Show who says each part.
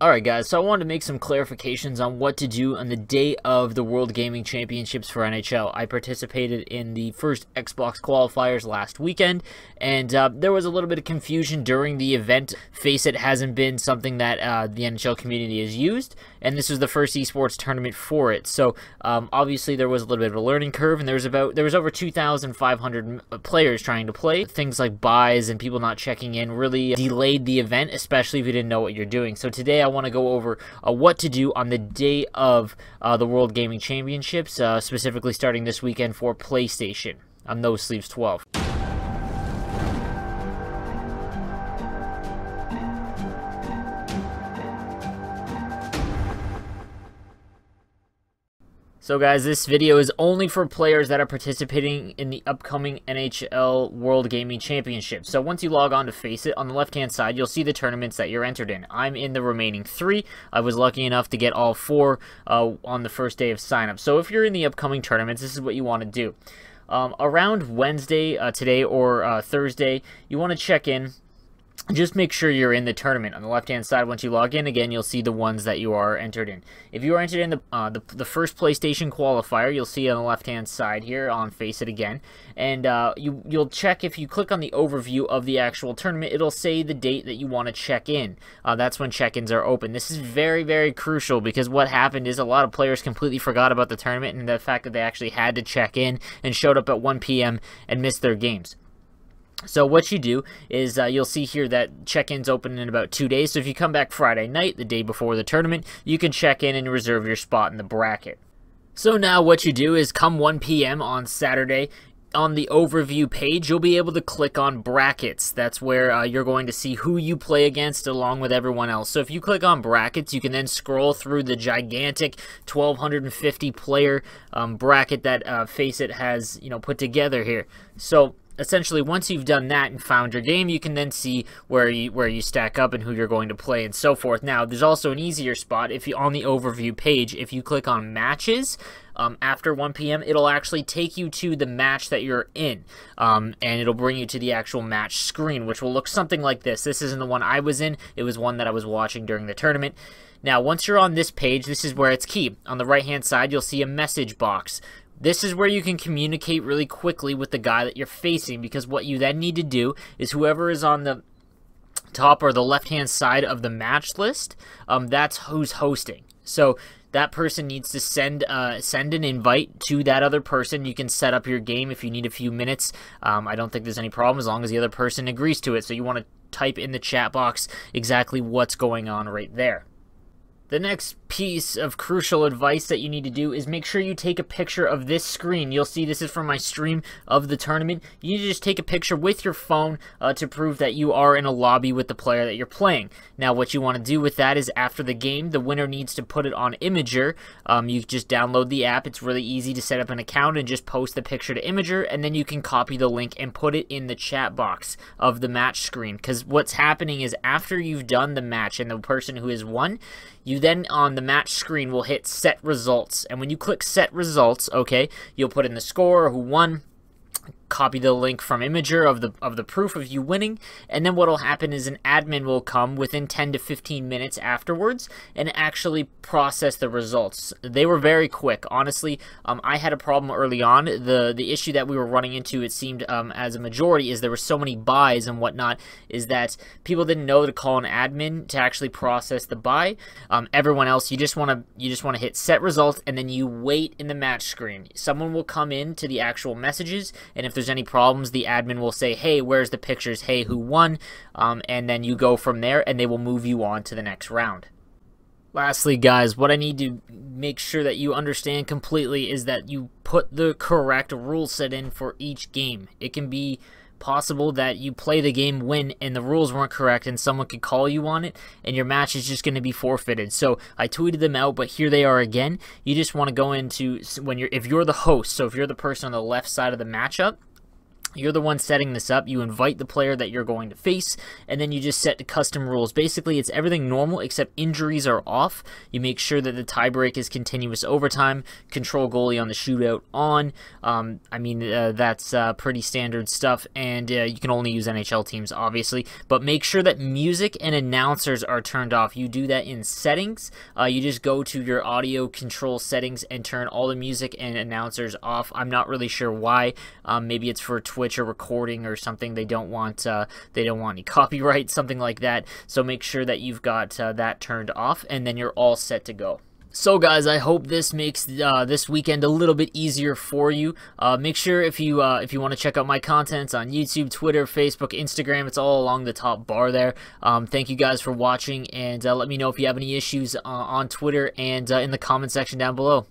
Speaker 1: Alright guys, so I wanted to make some clarifications on what to do on the day of the World Gaming Championships for NHL. I participated in the first Xbox Qualifiers last weekend, and there was a little bit of confusion during the event. FACEIT hasn't been something that the NHL community has used, and this was the first esports tournament for it. So obviously there was a little bit of a learning curve, and there was over 2,500 players trying to play. Things like buys and people not checking in really delayed the event, especially if you didn't know what you're doing. So today I want to go over what to do on the day of the World Gaming Championships, specifically starting this weekend for PlayStation on No Sleeves 12. So guys, this video is only for players that are participating in the upcoming NHL World Gaming Championship. So once you log on to FACEIT, on the left-hand side, you'll see the tournaments that you're entered in. I'm in the remaining 3. I was lucky enough to get all 4 on the first day of sign-up. So if you're in the upcoming tournaments, this is what you want to do. Around Wednesday, today, or Thursday, you want to check in. Just make sure you're in the tournament. On the left-hand side, once you log in, again, you'll see the ones that you are entered in. If you are entered in the first PlayStation qualifier, you'll see on the left-hand side here on FACEIT again, and you'll check. If you click on the overview of the actual tournament, it'll say the date that you want to check in. That's when check-ins are open. This is very, very crucial because what happened is a lot of players completely forgot about the tournament and the fact that they actually had to check in and showed up at 1 p.m. and missed their games. So what you do is you'll see here that check-ins open in about 2 days. So if you come back Friday night, the day before the tournament, you can check in and reserve your spot in the bracket. So now what you do is come 1 p.m. on Saturday, on the overview page, you'll be able to click on brackets. That's where you're going to see who you play against along with everyone else. So if you click on brackets, you can then scroll through the gigantic 1,250 player bracket that FACEIT has, put together here. So essentially, once you've done that and found your game, you can then see where you stack up and who you're going to play and so forth. Now, there's also an easier spot. If you on the overview page, if you click on matches, after 1 p.m., it'll actually take you to the match that you're in, and it'll bring you to the actual match screen, which will look something like this. This isn't the one I was in. It was one that I was watching during the tournament. Now, once you're on this page, this is where it's key. On the right-hand side, you'll see a message box. This is where you can communicate really quickly with the guy that you're facing, because what you then need to do is whoever is on the top or the left-hand side of the match list, that's who's hosting. So that person needs to send an invite to that other person. You can set up your game if you need a few minutes. I don't think there's any problem as long as the other person agrees to it. So you want to type in the chat box exactly what's going on right there. The next piece of crucial advice that you need to do is make sure you take a picture of this screen. You'll see this is from my stream of the tournament. You need to just take a picture with your phone to prove that you are in a lobby with the player that you're playing. Now, what you want to do with that is after the game, the winner needs to put it on Imager. You just download the app. It's really easy to set up an account and just post the picture to Imager, and then you can copy the link and put it in the chat box of the match screen. Because what's happening is after you've done the match and the person who has won, you then on the match screen will hit set results, and when you click set results, okay, you'll put in the score, who won, copy the link from Imager of the proof of you winning, and then what will happen is an admin will come within 10 to 15 minutes afterwards and actually process the results. They were very quick. Honestly, I had a problem early on. The issue that we were running into, it seemed, as a majority, is there were so many buys and whatnot, is that people didn't know to call an admin to actually process the buy. Everyone else, you just want to hit set results, and then you wait in the match screen. Someone will come in to the actual messages, and if there's any problems, the admin will say, hey, where's the pictures? Hey, who won? And then you go from there, and they will move you on to the next round. Lastly, guys, what I need to make sure that you understand completely is that you put the correct rule set in for each game. It can be possible that you play the game, win, and the rules weren't correct, and someone could call you on it, and your match is just going to be forfeited. So I tweeted them out, but here they are again. You just want to go into if you're the host, so if you're the person on the left side of the matchup, You're the one setting this up. You invite the player that you're going to face, and then you just set custom rules. Basically, it's everything normal except injuries are off. You make sure that the tiebreak is continuous overtime, control goalie on the shootout on. That's pretty standard stuff, and you can only use NHL teams, obviously. But make sure that music and announcers are turned off. You do that in settings. You just go to your audio control settings and turn all the music and announcers off. I'm not really sure why. Maybe it's for Twitch or recording or something. They don't want any copyright, something like that. So make sure that you've got that turned off, and then you're all set to go. So guys, I hope this makes this weekend a little bit easier for you. Make sure if you want to check out my contents on YouTube, Twitter, Facebook, Instagram, it's all along the top bar there. Thank you guys for watching, and let me know if you have any issues on Twitter and in the comment section down below.